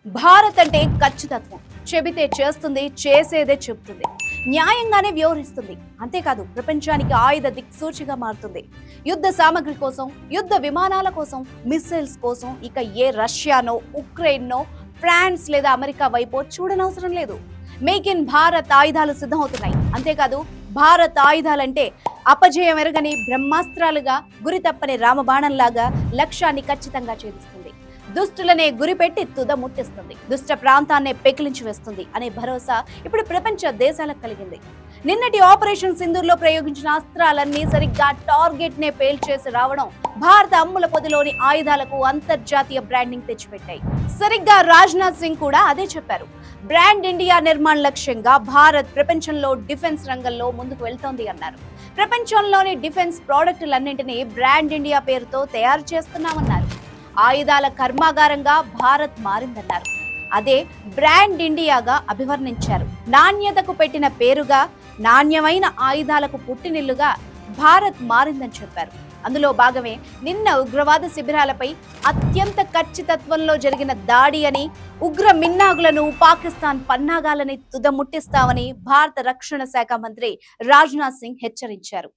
భారత్ అంటే ఖచ్చితత్వం. చెబితే చేస్తుంది, చేసేదే చెబుతుంది. న్యాయంగానే వ్యవహరిస్తుంది. అంతేకాదు ప్రపంచానికి ఆయుధ దిక్సూచిగా మారుతుంది. యుద్ధ సామగ్రి కోసం, యుద్ధ విమానాల కోసం, మిస్సైల్స్ కోసం ఇక ఏ రష్యానో, ఉక్రెయిన్నో, ఫ్రాన్స్ లేదా అమెరికా వైపో చూడనవసరం లేదు. మేక్ ఇన్ భారత్ ఆయుధాలు సిద్ధమవుతున్నాయి. అంతేకాదు భారత్ ఆయుధాలంటే అపజయం ఎరగని బ్రహ్మాస్త్రాలుగా, గురి తప్పని రామబాణంలాగా లక్ష్యాన్ని ఖచ్చితంగా ఛేదిస్తుంది. దుష్టులనే గురిపెట్టి తుద ముట్టిస్తుంది. దుష్ట ప్రాంతాన్నే పెకిలించి వేస్తుంది అనే భరోసా ఇప్పుడు ప్రపంచ దేశాలకు కలిగింది. నిన్నటి ఆపరేషన్ సింధూర్లో ప్రయోగించిన అస్త్రాలన్నీ సరిగ్గా టార్గెట్ నే పేల్చేసి రావడం భారత అమ్ముల పొదిలోని ఆయుధాలకు అంతర్జాతీయ బ్రాండింగ్ తెచ్చిపెట్టాయి. సరిగ్గా రాజ్నాథ్ సింగ్ కూడా అదే చెప్పారు. బ్రాండ్ ఇండియా నిర్మాణ లక్ష్యంగా భారత్ ప్రపంచంలో డిఫెన్స్ రంగంలో ముందుకు వెళ్తోంది అన్నారు. ప్రపంచంలోని డిఫెన్స్ ప్రోడక్టులన్నింటినీ బ్రాండ్ ఇండియా పేరుతో తయారు చేస్తున్నామన్నారు. ఆయుధాల కర్మాగారంగా భారత్ మారిందన్నారు. అదే బ్రాండ్ ఇండియాగా అభివర్ణించారు. నాణ్యతకు పెట్టిన పేరుగా, నాణ్యమైన ఆయుధాలకు పుట్టినిల్లుగా భారత్ మారిందని చెప్పారు. అందులో భాగమే నిన్న ఉగ్రవాద శిబిరాలపై అత్యంత ఖచ్చితత్వంలో జరిగిన దాడి అని, ఉగ్ర మిన్నాగులను, పాకిస్తాన్ పన్నాగాలని తుదముట్టిస్తామని భారత రక్షణ శాఖ మంత్రి రాజ్నాథ్ సింగ్ హెచ్చరించారు.